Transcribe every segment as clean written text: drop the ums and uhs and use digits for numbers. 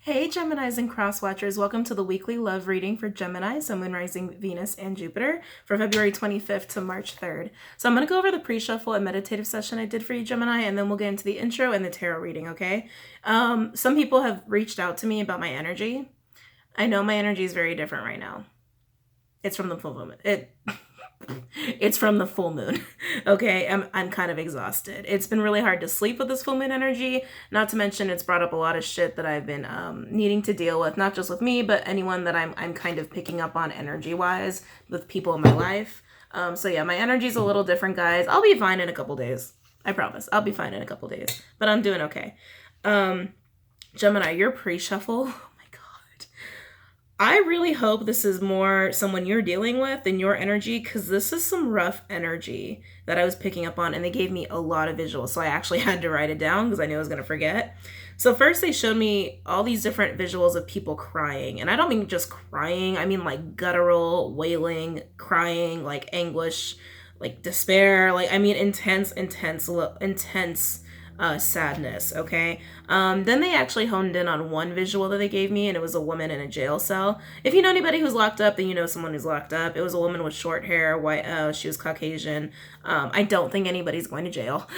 Hey Geminis and Cross Watchers, welcome to the weekly love reading for Gemini, so Moon, Rising, Venus, and Jupiter for February 25th to March 3rd. So I'm going to go over the pre-shuffle and meditative session I did for you, Gemini, and then we'll get into the intro and the tarot reading, okay? Some people have reached out to me about my energy. I know my energy is very different right now. It's from the full moon. It's from the full moon. Okay, I'm kind of exhausted. It's been really hard to sleep with this full moon energy. Not to mention, it's brought up a lot of shit that I've been needing to deal with, not just with me, but anyone that I'm kind of picking up on energy wise with people in my life. So yeah, my energy's a little different, guys. I'll be fine in a couple days. I promise. I'll be fine in a couple days, but I'm doing okay. Gemini, your pre-shuffle. I really hope this is more someone you're dealing with than your energy, because this is some rough energy that I was picking up on, and they gave me a lot of visuals, so I actually had to write it down because I knew I was going to forget. So first they showed me all these different visuals of people crying, and I don't mean just crying, I mean like guttural, wailing, crying, like anguish, like despair, like I mean intense sadness, okay? Then they actually honed in on one visual that they gave me, and it was a woman in a jail cell. If you know anybody who's locked up, then you know someone who's locked up. It was a woman with short hair, white, she was Caucasian. I don't think anybody's going to jail.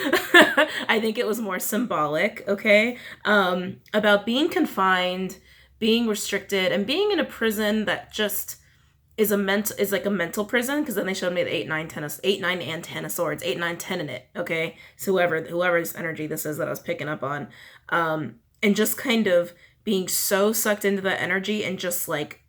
I think it was more symbolic, okay? About being confined, being restricted, and being in a prison that just is like a mental prison, because then they showed me the 8, 9, and 10 of swords, 8, 9, 10 in it, okay? So whoever's energy this is that I was picking up on, and just kind of being so sucked into that energy and just like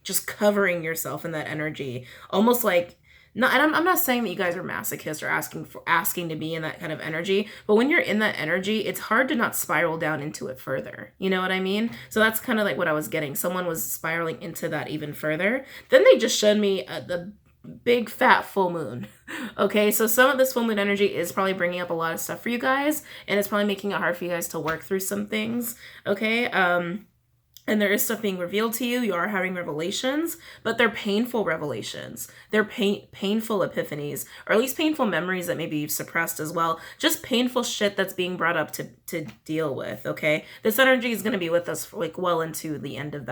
just covering yourself in that energy, almost like, no, and I'm not saying that you guys are masochists or asking to be in that kind of energy, but when you're in that energy, it's hard to not spiral down into it further. You know what I mean? So that's kind of like what I was getting. Someone was spiraling into that even further. Then they just showed me the big fat full moon. Okay, so some of this full moon energy is probably bringing up a lot of stuff for you guys, and it's probably making it hard for you guys to work through some things. Okay, and there is stuff being revealed to you. You are having revelations, but they're painful revelations. They're painful epiphanies, or at least painful memories that maybe you've suppressed as well. Just painful shit that's being brought up to deal with, okay? This energy is going to be with us for like well into the end of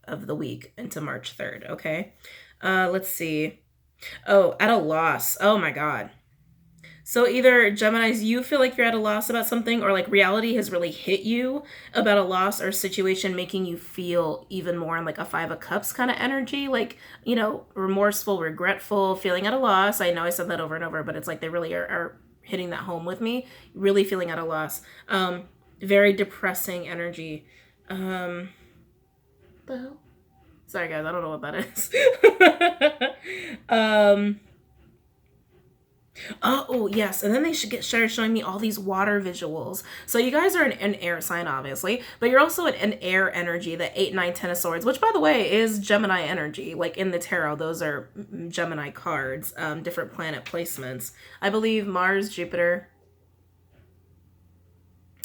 of the week, into March 3rd, okay? Let's see. Oh, at a loss. Oh my God. So either, Geminis, you feel like you're at a loss about something, or like reality has really hit you about a loss or situation, making you feel even more in like a 5 of Cups kind of energy, like, you know, remorseful, regretful, feeling at a loss. I know I said that over and over, but it's like they really are hitting that home with me, really feeling at a loss. Very depressing energy. The hell? Sorry guys, I don't know what that is. Oh, yes. And then they started showing me all these water visuals. So you guys are an air sign, obviously, but you're also an air energy, the 8, 9, 10 of swords, which, by the way, is Gemini energy. Like in the tarot, those are Gemini cards, different planet placements. I believe Mars, Jupiter.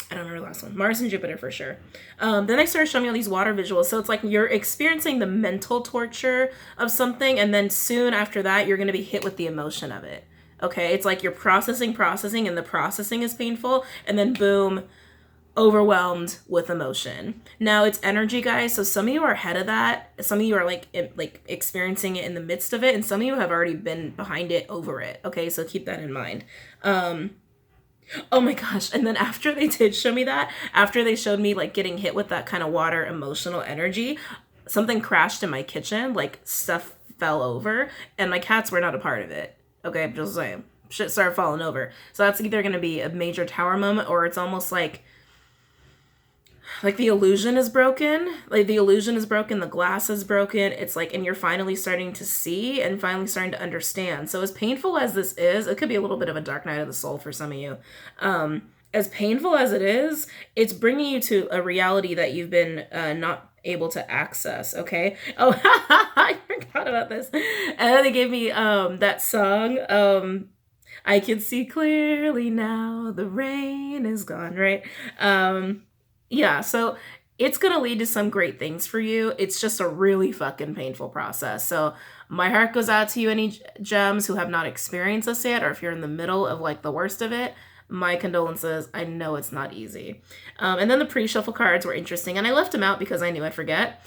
I don't remember the last one. Mars and Jupiter for sure. Then they started showing me all these water visuals. So it's like you're experiencing the mental torture of something, and then soon after that, you're going to be hit with the emotion of it. Okay, it's like you're processing, and the processing is painful, and then boom, overwhelmed with emotion. Now it's energy, guys, so some of you are ahead of that. Some of you are like experiencing it in the midst of it, and some of you have already been behind it, over it. Okay, so keep that in mind. Oh my gosh, and then after they did show me that, after they showed me like getting hit with that kind of water emotional energy, something crashed in my kitchen, like stuff fell over, and my cats were not a part of it. Okay, I'm just saying. Shit started falling over. So that's either going to be a major tower moment, or it's almost like the illusion is broken. Like the illusion is broken, the glass is broken. It's like, and you're finally starting to see and finally starting to understand. So as painful as this is, it could be a little bit of a dark night of the soul for some of you. As painful as it is, it's bringing you to a reality that you've been not able to access, okay? Oh, I forgot about this. And then they gave me that song, I can see clearly now, the rain is gone, right? Yeah, so it's gonna lead to some great things for you. It's just a really fucking painful process. So my heart goes out to you, any gems who have not experienced this yet, or if you're in the middle of like the worst of it. My condolences. I know it's not easy. And then the pre-shuffle cards were interesting, and I left them out because I knew I'd forget.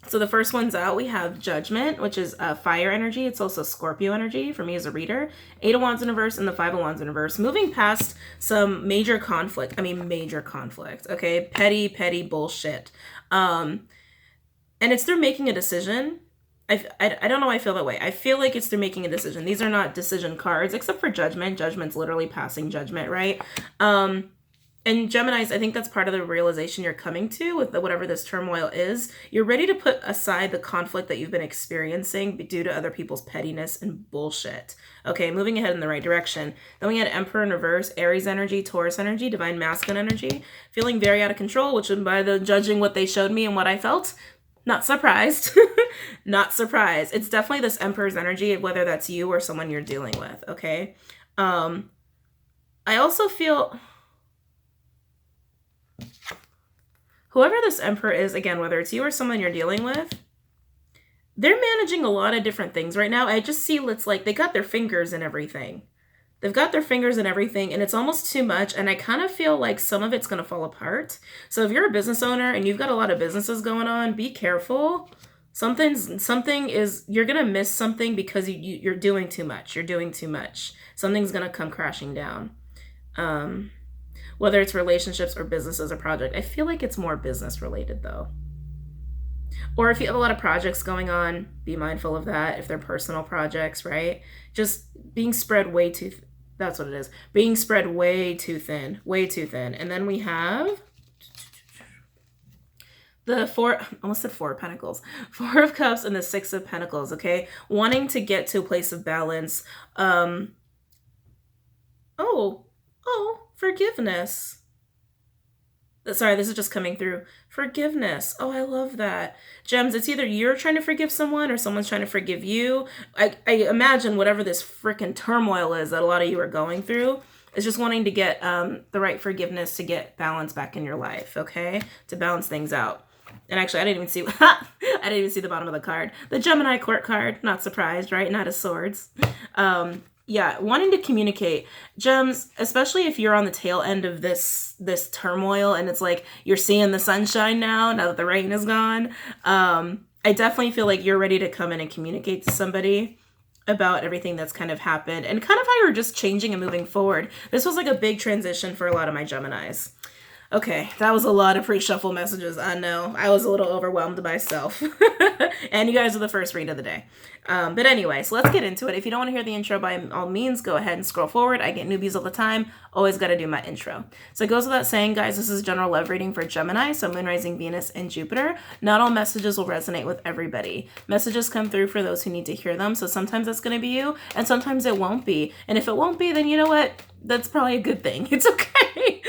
So the first one's out. We have Judgment, which is fire energy. It's also Scorpio energy for me as a reader. 8 of Wands in reverse and the 5 of Wands in reverse. Moving past some major conflict. I mean, major conflict. Okay, petty bullshit. And it's through making a decision. I don't know why I feel that way. I feel like it's through making a decision. These are not decision cards, except for Judgment. Judgment's literally passing judgment, right? And Geminis, I think that's part of the realization you're coming to with whatever this turmoil is. You're ready to put aside the conflict that you've been experiencing due to other people's pettiness and bullshit. Okay, moving ahead in the right direction. Then we had Emperor in reverse, Aries energy, Taurus energy, Divine Masculine energy. Feeling very out of control, which by the judging what they showed me and what I felt, not surprised. Not surprised. It's definitely this Emperor's energy, whether that's you or someone you're dealing with, okay? I also feel... whoever this Emperor is, again, whether it's you or someone you're dealing with, they're managing a lot of different things right now. I just see it's like they got their fingers in everything. They've got their fingers in everything, and it's almost too much, and I kind of feel like some of it's going to fall apart. So if you're a business owner and you've got a lot of businesses going on, be careful. Something is, you're going to miss something because you're doing too much. You're doing too much. Something's going to come crashing down. Whether it's relationships or businesses or project. I feel like it's more business related though. Or if you have a lot of projects going on, be mindful of that. If they're personal projects, right? Just being spread way too, that's what it is. Being spread way too thin. And then we have the almost said 4 of Pentacles. 4 of Cups and the 6 of Pentacles, okay? Wanting to get to a place of balance. Forgiveness. Sorry, this is just coming through. Forgiveness. Oh, I love that. Gems, it's either you're trying to forgive someone or someone's trying to forgive you. I imagine whatever this freaking turmoil is that a lot of you are going through is just wanting to get the right forgiveness to get balance back in your life, okay? To balance things out. And actually, I didn't even see the bottom of the card. The Gemini court card. Not surprised, right? Not of swords. Yeah, wanting to communicate. Gems, especially if you're on the tail end of this turmoil and it's like you're seeing the sunshine now that the rain is gone. I definitely feel like you're ready to come in and communicate to somebody about everything that's kind of happened and kind of how you're just changing and moving forward. This was like a big transition for a lot of my Geminis. Okay, that was a lot of pre-shuffle messages. I know. I was a little overwhelmed myself. And you guys are the first read of the day. But anyway, so let's get into it. If you don't want to hear the intro, by all means, go ahead and scroll forward. I get newbies all the time. Always got to do my intro. So it goes without saying, guys, this is general love reading for Gemini, so Moon, Rising, Venus, and Jupiter. Not all messages will resonate with everybody. Messages come through for those who need to hear them. So sometimes that's going to be you, and sometimes it won't be. And if it won't be, then you know what? That's probably a good thing. It's okay.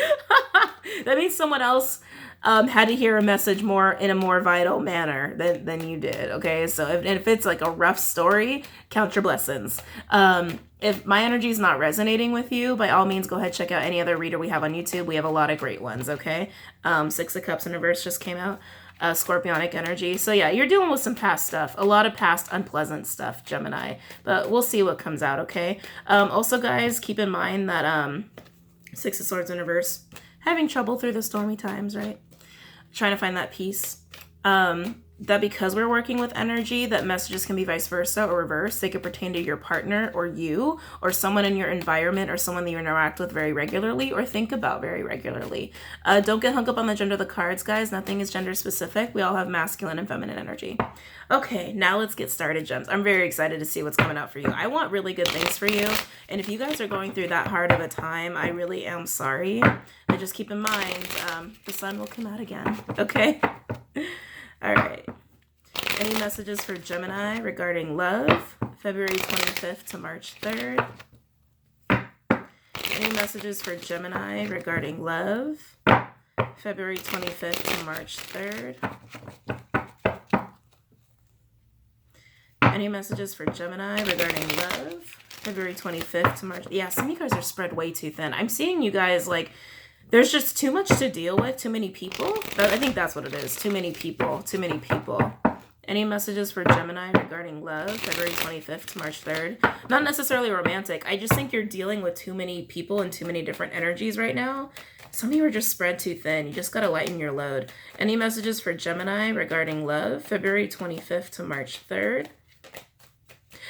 That means someone else had to hear a message in a more vital manner than you did, okay? So if it's like a rough story, count your blessings. If my energy is not resonating with you, by all means, go ahead, check out any other reader we have on YouTube. We have a lot of great ones, okay? 6 of Cups in reverse just came out. Scorpionic energy. So yeah, you're dealing with some past stuff. A lot of past unpleasant stuff, Gemini. But we'll see what comes out, okay? Also, guys, keep in mind that 6 of Swords in reverse. Having trouble through the stormy times, right? Trying to find that peace. That because we're working with energy, that messages can be vice versa or reverse. They could pertain to your partner or you or someone in your environment or someone that you interact with very regularly or think about very regularly. Don't get hung up on the gender of the cards, guys. Nothing is gender specific. We all have masculine and feminine energy. Okay, now let's get started, Gems. I'm very excited to see what's coming out for you. I want really good things for you. And if you guys are going through that hard of a time, I really am sorry. But just keep in mind, the sun will come out again. Okay? All right. Any messages for Gemini regarding love, February 25th to March 3rd? Any messages for Gemini regarding love, February 25th to March 3rd? Any messages for Gemini regarding love, February 25th to March? Yeah, some of you guys are spread way too thin. I'm seeing you guys like... there's just too much to deal with, too many people. I think that's what it is. Too many people. Any messages for Gemini regarding love, February 25th to March 3rd? Not necessarily romantic. I just think you're dealing with too many people and too many different energies right now. Some of you are just spread too thin. You just got to lighten your load. Any messages for Gemini regarding love, February 25th to March 3rd?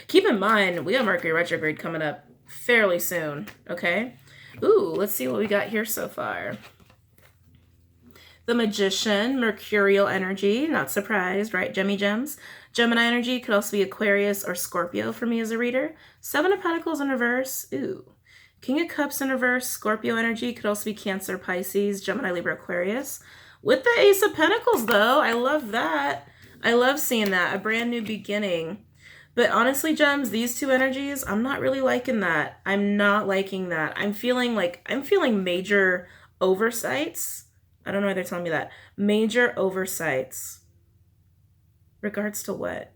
Keep in mind, we have Mercury retrograde coming up fairly soon, okay? Ooh, let's see what we got here so far. The Magician, Mercurial energy, not surprised, right, Gemmy Gems? Gemini energy could also be Aquarius or Scorpio for me as a reader. Seven of Pentacles in reverse, ooh. King of Cups in reverse, Scorpio energy could also be Cancer, Pisces, Gemini, Libra, Aquarius. With the Ace of Pentacles, though, I love that. I love seeing that, a brand new beginning. But honestly, Gems, these two energies, I'm not really liking that. I'm not liking that. I'm feeling major oversights. I don't know why they're telling me that. Major oversights. Regards to what?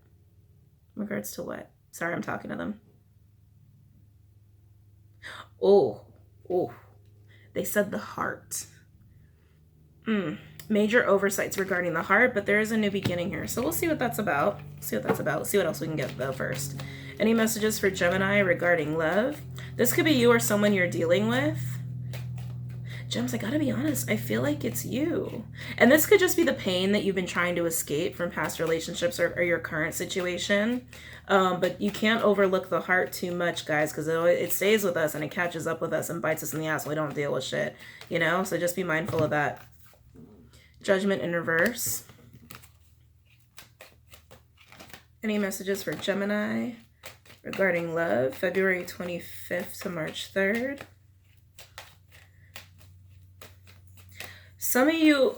Regards to what? Sorry, I'm talking to them. Oh. They said the heart. Major oversights regarding the heart, but there is a new beginning here. So we'll see what that's about. Let's see what else we can get though first. Any messages for Gemini regarding love? This could be you or someone you're dealing with. Gems, I gotta be honest, I feel like it's you. And this could just be the pain that you've been trying to escape from past relationships or your current situation. But you can't overlook the heart too much, guys, because it stays with us and it catches up with us and bites us in the ass when we don't deal with shit, you know? So just be mindful of that. Judgment in reverse. Any messages for Gemini regarding love, February 25th to March 3rd? Some of you,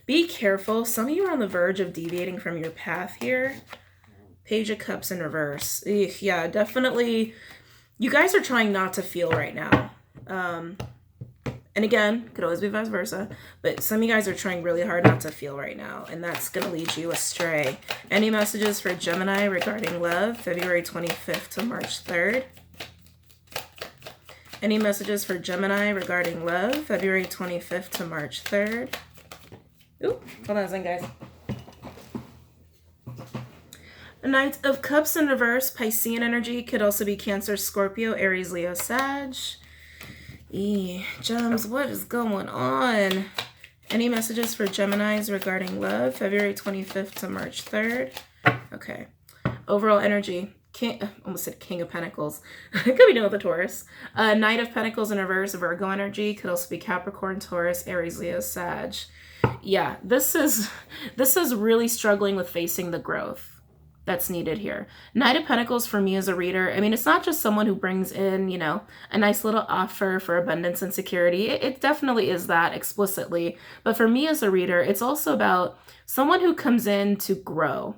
be careful. Some of you are on the verge of deviating from your path here. Page of Cups in reverse. Yeah, definitely. You guys are trying not to feel right now. And again, could always be vice versa. But some of you guys are trying really hard not to feel right now. And that's going to lead you astray. Any messages for Gemini regarding love, February 25th to March 3rd? Any messages for Gemini regarding love, February 25th to March 3rd? Ooh, hold on a second, guys. The Knight of Cups in reverse, Piscean energy, could also be Cancer, Scorpio, Aries, Leo, Sag. Gems, what is going on? Any messages for Geminis regarding love, February 25th to March 3rd? Okay. Overall energy. Almost said King of Pentacles. Could be dealing with a Taurus. Knight of Pentacles in reverse, Virgo energy. Could also be Capricorn, Taurus, Aries, Leo, Sag. Yeah, this is really struggling with facing the growth that's needed here. Knight of Pentacles for me as a reader, I mean, it's not just someone who brings in, you know, a nice little offer for abundance and security. It definitely is that explicitly. But for me as a reader, it's also about someone who comes in to grow.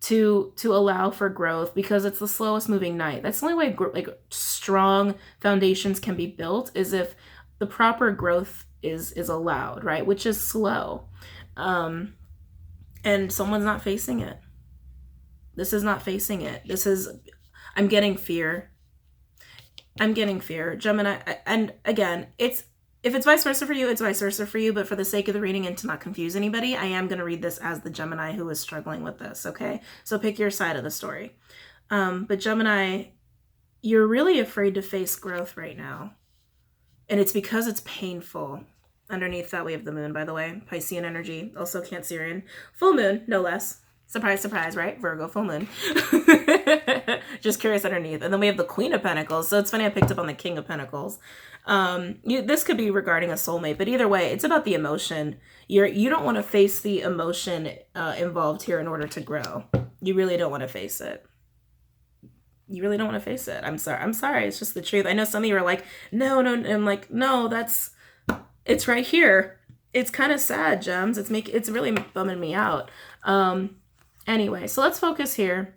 To allow for growth, because it's the slowest moving knight. That's the only way like strong foundations can be built, is if the proper growth is allowed, right? Which is slow. And someone's not facing it. This is not facing it. I'm getting fear. Gemini, and again, if it's vice versa for you, it's vice versa for you. But for the sake of the reading and to not confuse anybody, I am going to read this as the Gemini who is struggling with this, okay? So pick your side of the story. But Gemini, you're really afraid to face growth right now. And it's because it's painful. Underneath that, we have the moon, by the way. Piscean energy, also Cancerian. Full moon, no less. Surprise, surprise, right? Virgo, full moon. Just curious underneath. And then we have the Queen of Pentacles. So it's funny I picked up on the King of Pentacles. This could be regarding a soulmate, but either way, it's about the emotion. You don't want to face the emotion involved here in order to grow. You really don't want to face it. You really don't want to face it. I'm sorry. It's just the truth. I know some of you are like, no. I'm like, no, it's right here. It's kind of sad, Gems. It's really bumming me out. Anyway, so let's focus here.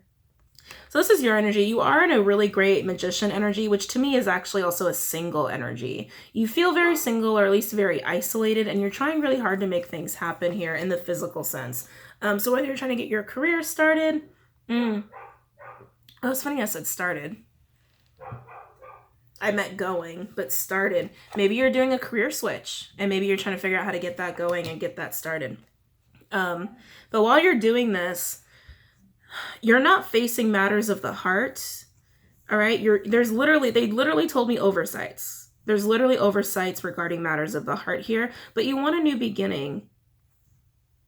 So this is your energy. You are in a really great Magician energy, which to me is actually also a single energy. You feel very single, or at least very isolated, and you're trying really hard to make things happen here in the physical sense. So whether you're trying to get your career started, oh, it's funny I said started. I meant going, but started. Maybe you're doing a career switch, and maybe you're trying to figure out how to get that going and get that started. But while you're doing this, you're not facing matters of the heart. All right. They literally told me oversights. There's literally oversights regarding matters of the heart here, but you want a new beginning.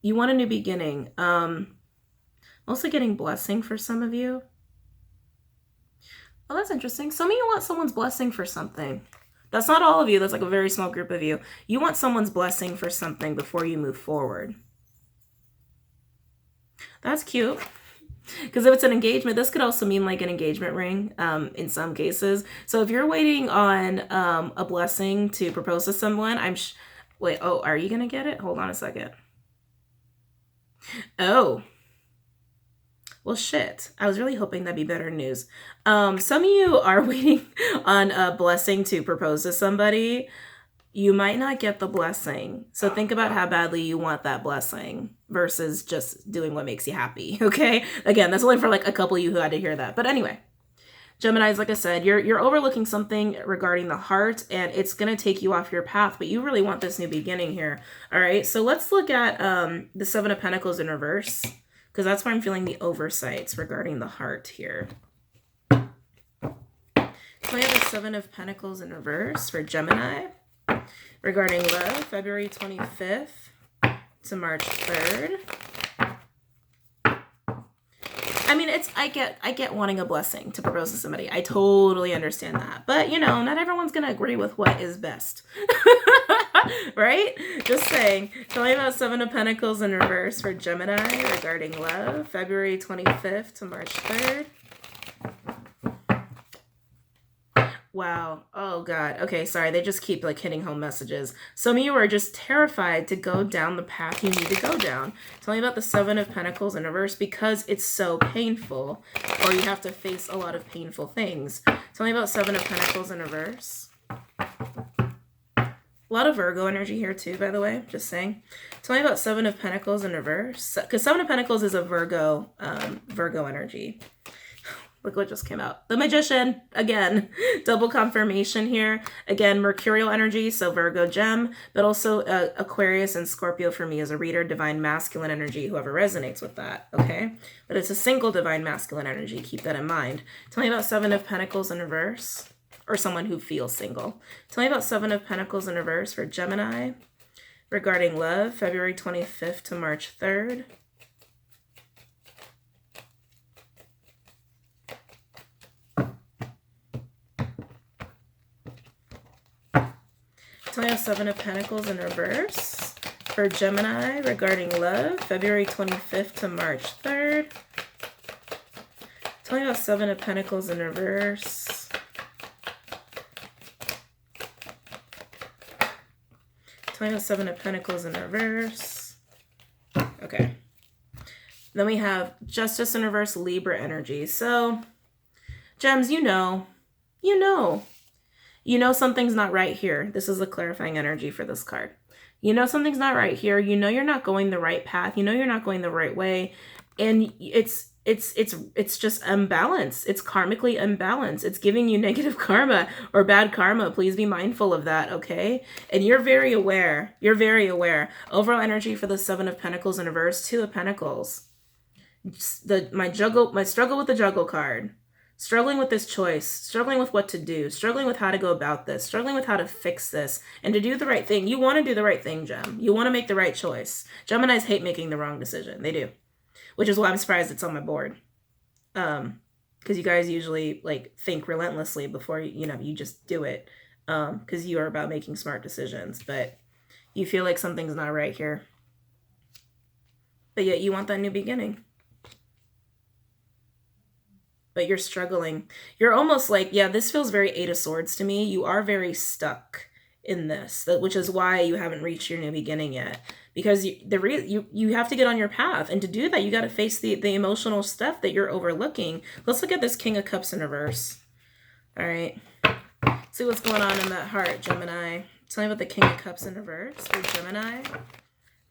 You want a new beginning. Also getting blessing for some of you. Oh, that's interesting. Some of you want someone's blessing for something. That's not all of you. That's like a very small group of you. You want someone's blessing for something before you move forward. That's cute. Because if it's an engagement, this could also mean like an engagement ring in some cases. So if you're waiting on a blessing to propose to someone, wait, oh, are you going to get it? Hold on a second. Oh. Well, shit. I was really hoping that'd be better news. Some of you are waiting on a blessing to propose to somebody. You might not get the blessing. So think about how badly you want that blessing versus just doing what makes you happy, okay? Again, that's only for like a couple of you who had to hear that. But anyway, Geminis, like I said, you're overlooking something regarding the heart, and it's going to take you off your path, but you really want this new beginning here. All right, so let's look at the Seven of Pentacles in reverse, because that's where I'm feeling the oversights regarding the heart here. So I have the Seven of Pentacles in reverse for Gemini regarding love, February 25th to March 3rd. I mean, I get wanting a blessing to propose to somebody. I totally understand that. But, you know, not everyone's going to agree with what is best. Right? Just saying. Tell me about Seven of Pentacles in reverse for Gemini regarding love, February 25th to March 3rd. Wow. Oh, God. Okay, sorry. They just keep, like, hitting home messages. Some of you are just terrified to go down the path you need to go down. Tell me about the Seven of Pentacles in reverse because it's so painful, or you have to face a lot of painful things. Tell me about Seven of Pentacles in reverse. A lot of Virgo energy here, too, by the way. Just saying. Tell me about Seven of Pentacles in reverse. Because Seven of Pentacles is a Virgo energy. Look what just came out. The Magician, again, double confirmation here. Again, Mercurial energy, so Virgo gem, but also Aquarius and Scorpio for me as a reader, divine masculine energy, whoever resonates with that, okay? But it's a single divine masculine energy, keep that in mind. Tell me about Seven of Pentacles in reverse, or someone who feels single. Tell me about Seven of Pentacles in reverse for Gemini regarding love, February 25th to March 3rd. Tell me about Seven of Pentacles in reverse for Gemini regarding love, February 25th to March 3rd. Tell me about Seven of Pentacles in reverse. Tell me about Seven of Pentacles in reverse. Okay. Then we have Justice in reverse, Libra energy. So, Gems, you know something's not right here. This is a clarifying energy for this card. You know something's not right here. You know you're not going the right path. You know you're not going the right way. And it's just unbalanced. It's karmically unbalanced. It's giving you negative karma or bad karma. Please be mindful of that, okay? And you're very aware. You're very aware. Overall energy for the Seven of Pentacles in reverse, Two of Pentacles. My struggle with the juggle card. Struggling with this choice, struggling with what to do, struggling with how to go about this, struggling with how to fix this, and to do the right thing. You want to do the right thing, Gem. You want to make the right choice. Geminis hate making the wrong decision. They do. Which is why I'm surprised it's on my board. Because you guys usually like think relentlessly before, you just do it. Because you are about making smart decisions. But you feel like something's not right here. But yet you want that new beginning. But you're struggling. You're almost like, yeah, this feels very Eight of Swords to me. You are very stuck in this, which is why you haven't reached your new beginning yet. Because you have to get on your path. And to do that, you got to face the emotional stuff that you're overlooking. Let's look at this King of Cups in reverse. All right. See what's going on in that heart, Gemini. Tell me about the King of Cups in reverse for Gemini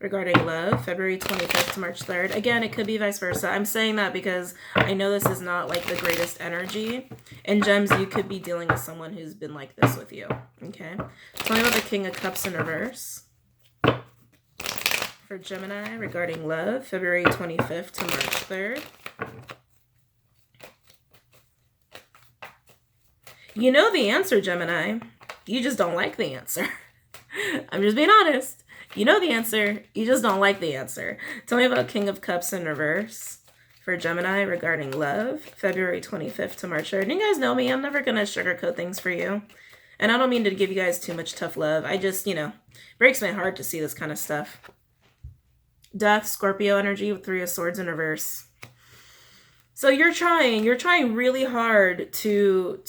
regarding love, February 25th to March 3rd. Again, it could be vice versa. I'm saying that because I know this is not like the greatest energy. And Gems, you could be dealing with someone who's been like this with you. Okay. Tell me about the King of Cups in reverse for Gemini regarding love, February 25th to March 3rd. You know the answer, Gemini. You just don't like the answer. I'm just being honest. You know the answer. You just don't like the answer. Tell me about King of Cups in reverse for Gemini regarding love, February 25th to March 3rd. And you guys know me. I'm never going to sugarcoat things for you. And I don't mean to give you guys too much tough love. I just, you know, breaks my heart to see this kind of stuff. Death, Scorpio energy with Three of Swords in reverse. So you're trying really hard to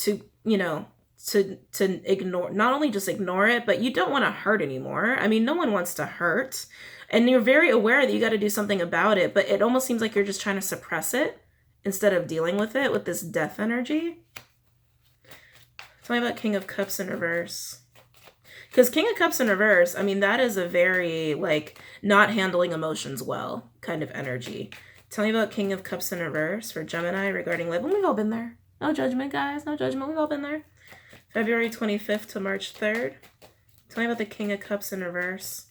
you know, to ignore, not only just ignore it, but you don't want to hurt anymore. I mean, no one wants to hurt. And you're very aware that you got to do something about it, but it almost seems like you're just trying to suppress it instead of dealing with it with this death energy. Tell me about King of Cups in reverse. Because King of Cups in reverse, I mean, that is a very, like, not handling emotions well kind of energy. Tell me about King of Cups in reverse for Gemini regarding love. We've all been there. No judgment, guys. No judgment. We've all been there. February 25th to March 3rd. Tell me about the King of Cups in reverse.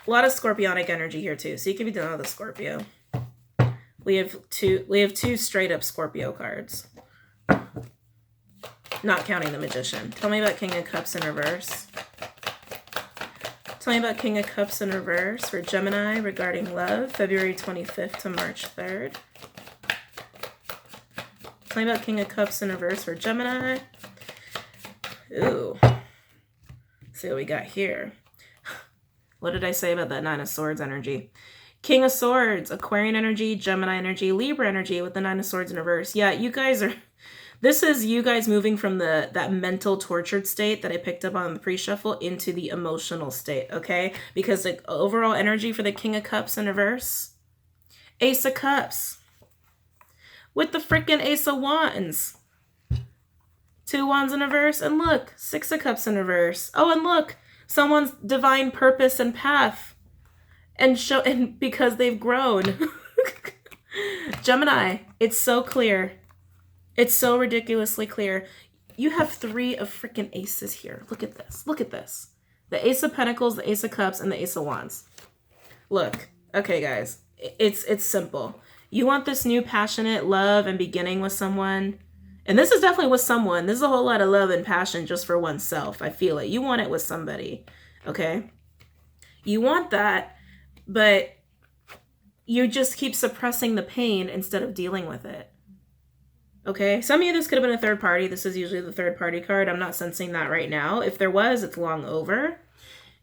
A lot of Scorpionic energy here, too. So you can be done with the Scorpio. We have two straight up Scorpio cards. Not counting the Magician. Tell me about King of Cups in reverse. Tell me about King of Cups in reverse for Gemini regarding love, February 25th to March 3rd. Tell me about King of Cups in reverse for Gemini. Ooh. Let's see what we got here. What did I say about that Nine of Swords energy? King of Swords, Aquarian energy, Gemini energy, Libra energy with the Nine of Swords in reverse. Yeah, you guys are... This is you guys moving from that mental tortured state that I picked up on the pre-shuffle into the emotional state, okay? Because the overall energy for the King of Cups in reverse, Ace of Cups. With the freaking Ace of Wands. Two Wands in reverse, and look, Six of Cups in reverse. Oh, and look, someone's divine purpose and path. And because they've grown. Gemini, it's so clear. It's so ridiculously clear. You have three of freaking aces here. Look at this. Look at this. The Ace of Pentacles, the Ace of Cups, and the Ace of Wands. Look. Okay, guys. It's simple. You want this new passionate love and beginning with someone. And this is definitely with someone. This is a whole lot of love and passion just for oneself. I feel it. You want it with somebody. Okay? You want that, but you just keep suppressing the pain instead of dealing with it. Okay, some of you, this could have been a third party. This is usually the third party card. I'm not sensing that right now. If there was, it's long over.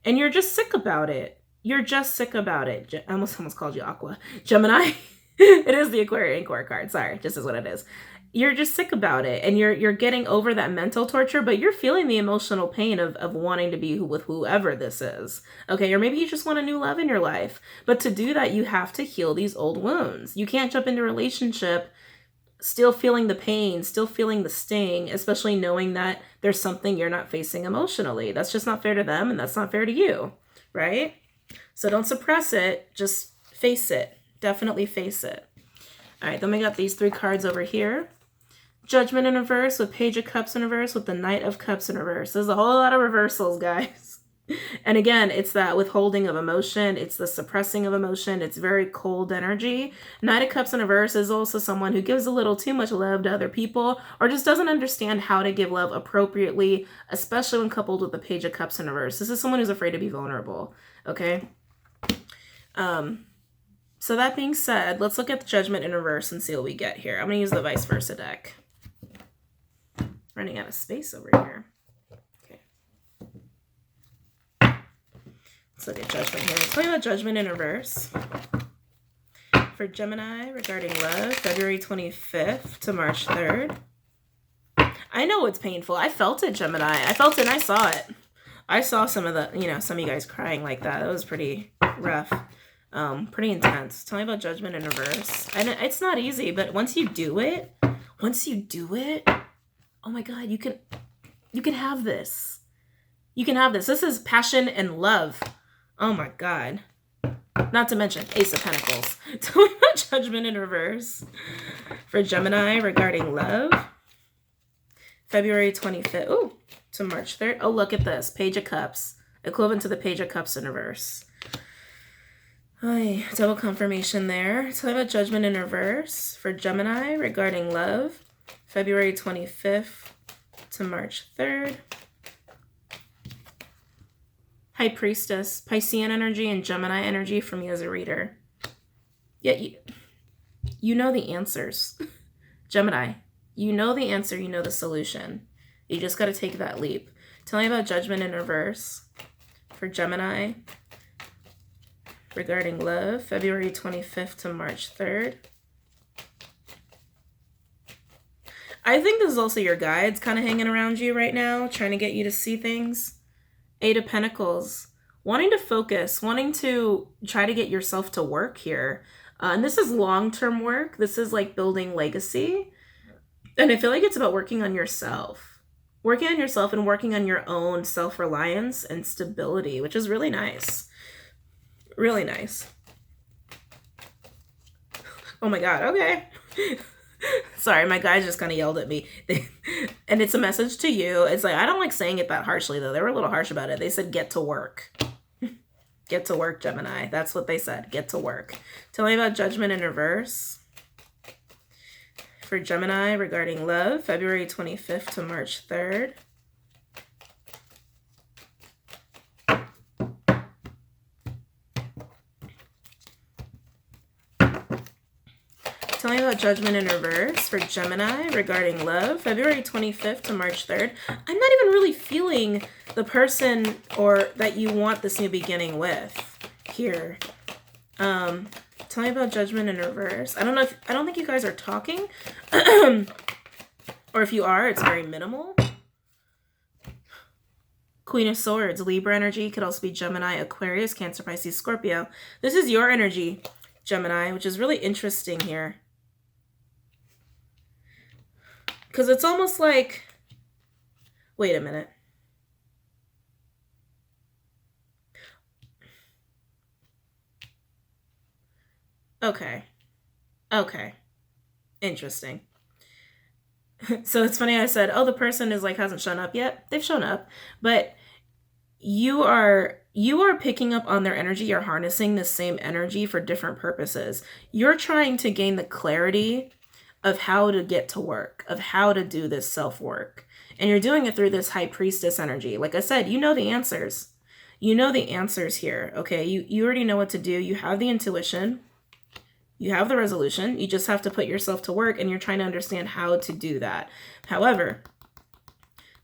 And you're just sick about it. You're just sick about it. I almost called you Aqua. Gemini. It is the Aquarian core card. Sorry, just is what it is. You're just sick about it. And you're getting over that mental torture, but you're feeling the emotional pain of wanting to be with whoever this is. Okay, or maybe you just want a new love in your life. But to do that, you have to heal these old wounds. You can't jump into a relationship still feeling the pain, still feeling the sting, especially knowing that there's something you're not facing emotionally. That's just not fair to them, and that's not fair to you, right? So don't suppress it, just face it. Definitely face it. All right, then we got these three cards over here. Judgment in reverse with Page of Cups in reverse with the Knight of Cups in reverse. There's a whole lot of reversals, guys. And again, it's that withholding of emotion. It's the suppressing of emotion. It's very cold energy. Knight of Cups in reverse is also someone who gives a little too much love to other people or just doesn't understand how to give love appropriately, especially when coupled with the Page of Cups in reverse. This is someone who's afraid to be vulnerable, okay? So that being said, let's look at the Judgment in reverse and see what we get here. I'm going to use the vice versa deck. Running out of space over here. Let's look at Judgment here. Let's talk about Judgment in reverse. For Gemini regarding love, February 25th to March 3rd. I know it's painful. I felt it, Gemini. I felt it and I saw it. I saw some of the, some of you guys crying like that. It was pretty rough. Pretty intense. Tell me about Judgment in reverse. And it's not easy, but once you do it, oh my God, you can have this. You can have this. This is passion and love. Oh my God. Not to mention Ace of Pentacles. Tell me about Judgment in reverse. For Gemini regarding love. February 25th to March 3rd. Oh, look at this. Page of Cups. equivalent to the Page of Cups in reverse. Double confirmation there. Tell me about Judgment in reverse for Gemini regarding love, February 25th to March 3rd. High Priestess, Piscean energy and Gemini energy from you as a reader. Yeah, you know the answers. Gemini, you know the answer, you know the solution. You just got to take that leap. Tell me about Judgment in reverse for Gemini regarding love, February 25th to March 3rd. I think this is also your guides kind of hanging around you right now, trying to get you to see things. Eight of Pentacles, wanting to focus, wanting to try to get yourself to work here. And this is long-term work. This is like building legacy. And I feel like it's about working on yourself. Working on yourself and working on your own self-reliance and stability, which is really nice. Really nice. Oh my God, okay. Sorry, my guys just kind of yelled at me. And it's a message to you. It's like, I don't like saying it that harshly, though. They were a little harsh about it. They said, get to work. Get to work, Gemini. That's what they said. Get to work. Tell me about Judgment in reverse for Gemini regarding love, February 25th to March 3rd. Tell me about Judgment in reverse for Gemini regarding love, February 25th to March 3rd. I'm not even really feeling the person or that you want this new beginning with here. Tell me about Judgment in reverse. I don't think you guys are talking. Or if you are, it's very minimal. Queen of Swords, Libra energy, could also be Gemini, Aquarius, Cancer, Pisces, Scorpio. This is your energy, Gemini, which is really interesting here. Because it's almost like, wait a minute. Okay. Interesting. So it's funny I said, oh, the person is like, hasn't shown up yet. They've shown up, but you are picking up on their energy. You're harnessing the same energy for different purposes. You're trying to gain the clarity of how to get to work, of how to do this self-work. And you're doing it through this High Priestess energy. Like I said, you know the answers. You know the answers here, okay? You already know what to do. You have the intuition. You have the resolution. You just have to put yourself to work, and you're trying to understand how to do that. However,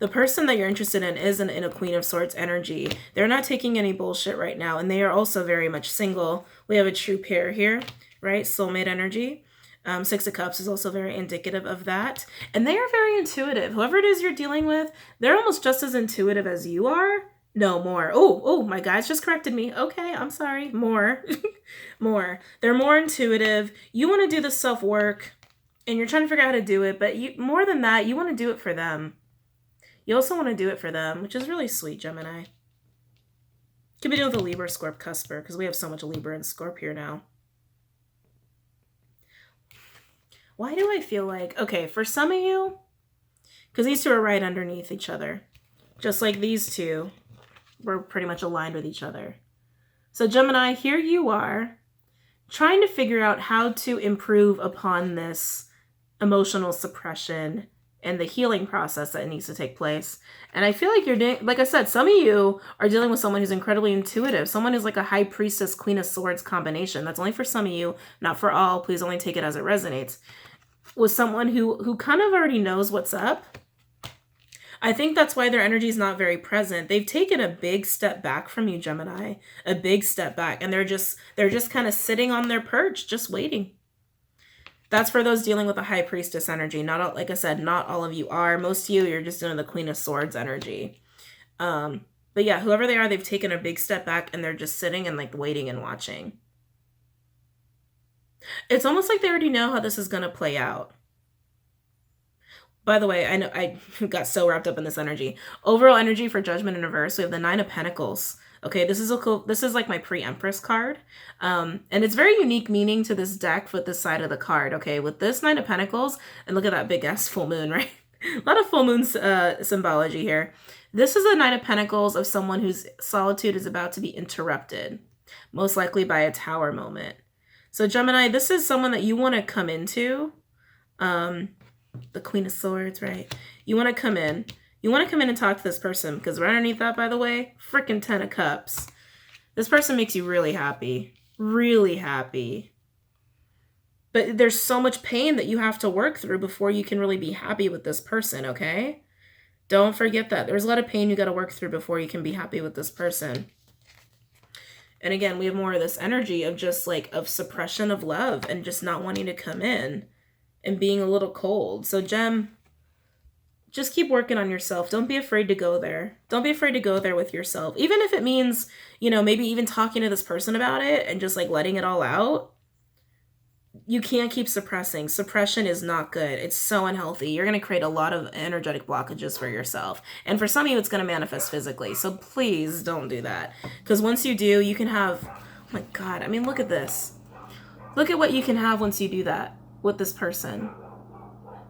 the person that you're interested in is in a Queen of Swords energy. They're not taking any bullshit right now, and they are also very much single. We have a true pair here, right? Soulmate energy. Six of Cups is also very indicative of that. And they are very intuitive. Whoever it is you're dealing with, they're almost just as intuitive as you are. No, more. Oh, my guys just corrected me. Okay, I'm sorry. More. More. They're more intuitive. You want to do the self-work, and you're trying to figure out how to do it. But more than that, you want to do it for them. You also want to do it for them, which is really sweet, Gemini. Could be dealing with a Libra, Scorp, Cusper, because we have so much Libra and Scorp here now. Why do I feel like, okay, for some of you, because these two are right underneath each other, just like these two, we're pretty much aligned with each other. So Gemini, here you are trying to figure out how to improve upon this emotional suppression and the healing process that needs to take place. And I feel like you're doing, like I said, some of you are dealing with someone who's incredibly intuitive. Someone who's like a High Priestess, Queen of Swords combination. That's only for some of you, not for all. Please only take it as it resonates. With someone who kind of already knows what's up. I think that's why their energy is not very present. They've taken a big step back from you, Gemini. A big step back. And they're just kind of sitting on their perch, just waiting. That's for those dealing with a High Priestess energy. Not all, like I said, not all of you are. Most of you, you're just doing the Queen of Swords energy. But yeah, whoever they are, they've taken a big step back and they're just sitting and like waiting and watching. It's almost like they already know how this is going to play out. By the way, I know I got so wrapped up in this energy. Overall energy for Judgment in reverse, we have the Nine of Pentacles. Okay, this is like my pre-Empress card. And it's very unique meaning to this deck with this side of the card. Okay, with this Nine of Pentacles, and look at that big ass full moon, right? A lot of full moon symbology here. This is a Nine of Pentacles of someone whose solitude is about to be interrupted, most likely by a tower moment. So Gemini, this is someone that you want to come into. The Queen of Swords, right? You want to come in. You want to come in and talk to this person, because right underneath that, by the way, freaking 10 of Cups. This person makes you really happy. Really happy. But there's so much pain that you have to work through before you can really be happy with this person, okay? Don't forget that. There's a lot of pain you got to work through before you can be happy with this person. And again, we have more of this energy of just like, of suppression of love and just not wanting to come in and being a little cold. So Gem, just keep working on yourself. Don't be afraid to go there. Don't be afraid to go there with yourself. Even if it means, you know, maybe even talking to this person about it and just like letting it all out. You can't keep suppressing. Suppression is not good. It's so unhealthy. You're going to create a lot of energetic blockages for yourself. And for some of you, it's going to manifest physically. So please don't do that. Because once you do, you can have, oh my God, I mean, look at this. Look at what you can have once you do that with this person.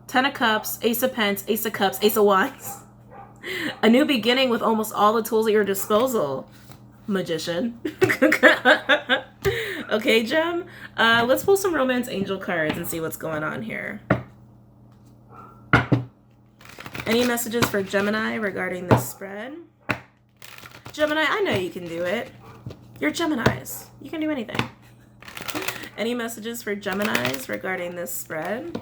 10 of Cups, Ace of Pents, Ace of Cups, Ace of Wands. A new beginning with almost all the tools at your disposal. Magician. Okay, Gem. Let's pull some romance angel cards and see what's going on here. Any messages for Gemini regarding this spread? Gemini, I know you can do it. You're Geminis. You can do anything. Any messages for Geminis regarding this spread?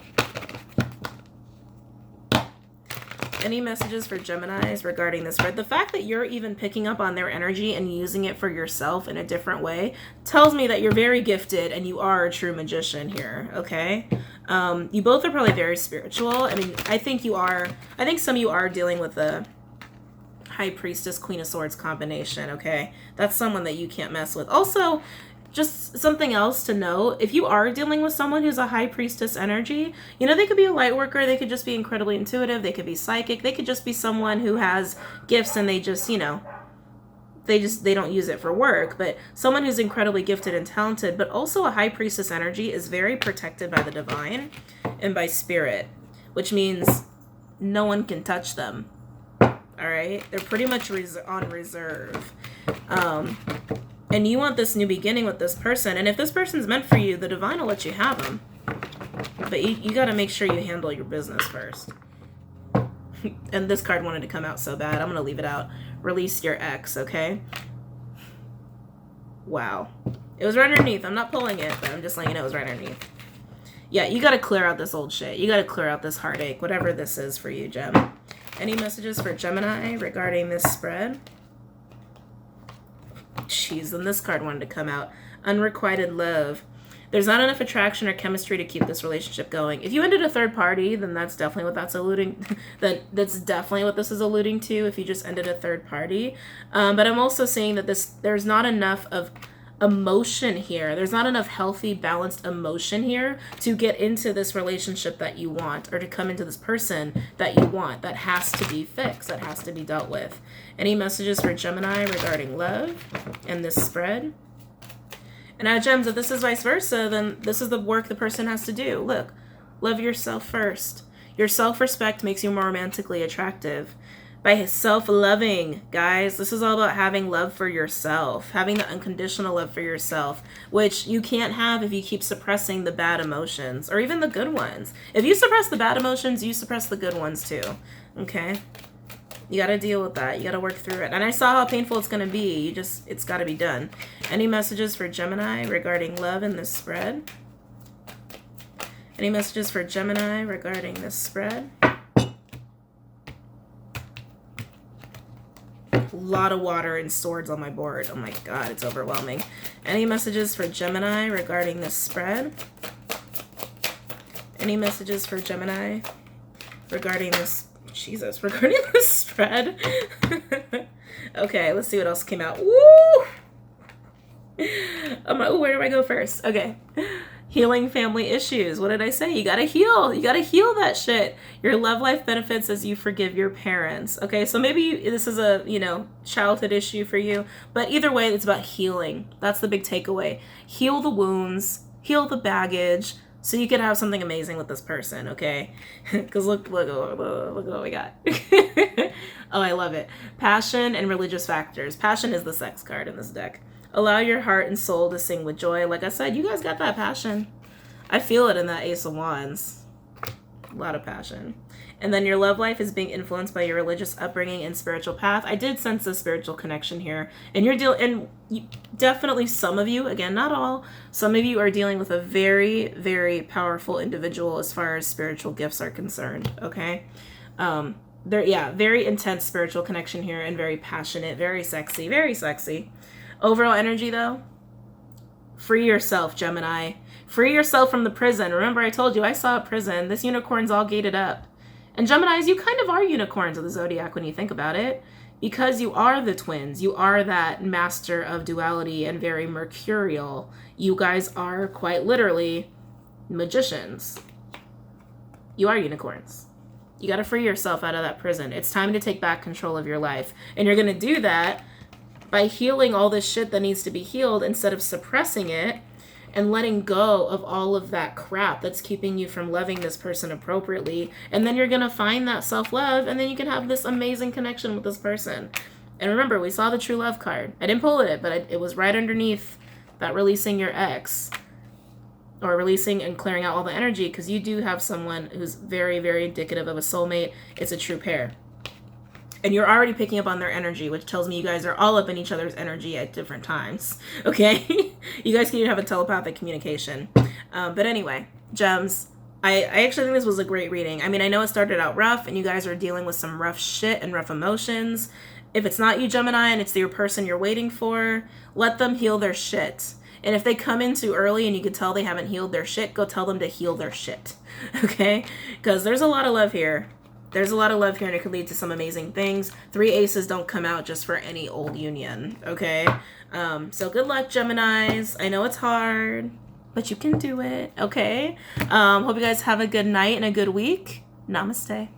Any messages for Geminis regarding this spread? The fact that you're even picking up on their energy and using it for yourself in a different way tells me that you're very gifted and you are a true magician here, okay? You both are probably very spiritual. I mean, I think some of you are dealing with the High Priestess, Queen of Swords combination, okay? That's someone that you can't mess with. Also, just something else to note, if you are dealing with someone who's a High Priestess energy, you know, they could be a light worker, they could just be incredibly intuitive, they could be psychic, they could just be someone who has gifts and they just, you know, they don't use it for work. But someone who's incredibly gifted and talented, but also a High Priestess energy, is very protected by the divine and by spirit, which means no one can touch them. All right? They're pretty much on reserve. And you want this new beginning with this person. And if this person's meant for you, the divine will let you have them. But you got to make sure you handle your business first. And this card wanted to come out so bad. I'm going to leave it out. Release your ex, okay? Wow. It was right underneath. I'm not pulling it, but I'm just letting you know it was right underneath. Yeah, you got to clear out this old shit. You got to clear out this heartache, whatever this is for you, Gem. Any messages for Gemini regarding this spread? Jeez, then this card wanted to come out. Unrequited love. There's not enough attraction or chemistry to keep this relationship going. If you ended a third party, then that's definitely what that's alluding. That's definitely what this is alluding to. If you just ended a third party, but I'm also saying that there's not enough of emotion here. There's not enough healthy, balanced emotion here to get into this relationship that you want, or to come into this person that you want. That has to be fixed. That has to be dealt with. Any messages for Gemini regarding love and this spread? And now, Gems, if this is vice versa, then this is the work the person has to do. Look, love yourself first. Your self-respect makes you more romantically attractive. By self-loving, guys, this is all about having love for yourself, having the unconditional love for yourself, which you can't have if you keep suppressing the bad emotions, or even the good ones. If you suppress the bad emotions, you suppress the good ones too, okay? You got to deal with that. You got to work through it. And I saw how painful it's going to be. It's got to be done. Any messages for Gemini regarding love in this spread? Any messages for Gemini regarding this spread? A lot of water and swords on my board. Oh my God, it's overwhelming. Any messages for Gemini regarding this spread? Any messages for Gemini regarding this? Jesus, regarding this spread? Okay, let's see what else came out. Woo! Where do I go first? Okay. Healing family issues. What did I say? You gotta heal. You gotta heal that shit. Your love life benefits as you forgive your parents. Okay, so maybe this is a, childhood issue for you. But either way, it's about healing. That's the big takeaway. Heal the wounds. Heal the baggage. So you could have something amazing with this person, okay? Because look what we got. Oh, I love it. Passion and religious factors. Passion is the sex card in this deck. Allow your heart and soul to sing with joy. Like I said, you guys got that passion. I feel it in that Ace of Wands. A lot of passion. And then your love life is being influenced by your religious upbringing and spiritual path. I did sense a spiritual connection here. And definitely some of you, again, not all, some of you are dealing with a very, very powerful individual as far as spiritual gifts are concerned, okay? Very intense spiritual connection here and very passionate, very sexy, very sexy. Overall energy, though, free yourself, Gemini. Free yourself from the prison. Remember, I told you I saw a prison. This unicorn's all gated up. And Geminis, you kind of are unicorns of the zodiac when you think about it, because you are the twins. You are that master of duality and very mercurial. You guys are quite literally magicians. You are unicorns. You got to free yourself out of that prison. It's time to take back control of your life. And you're going to do that by healing all this shit that needs to be healed instead of suppressing it and letting go of all of that crap that's keeping you from loving this person appropriately. And then you're going to find that self-love, and then you can have this amazing connection with this person. And remember, we saw the true love card. I didn't pull it, but it was right underneath that releasing your ex, or releasing and clearing out all the energy, because you do have someone who's very, very indicative of a soulmate. It's a true pair. And you're already picking up on their energy, which tells me you guys are all up in each other's energy at different times, okay? You guys can even have a telepathic communication. But anyway, gems, I actually think this was a great reading. I mean, I know it started out rough, and you guys are dealing with some rough shit and rough emotions. If it's not you, Gemini, and it's your person you're waiting for, let them heal their shit. And if they come in too early and you can tell they haven't healed their shit, go tell them to heal their shit, okay? Because there's a lot of love here. There's a lot of love here, and it could lead to some amazing things. 3 aces don't come out just for any old union, okay? So good luck, Geminis. I know it's hard, but you can do it, okay? Hope you guys have a good night and a good week. Namaste.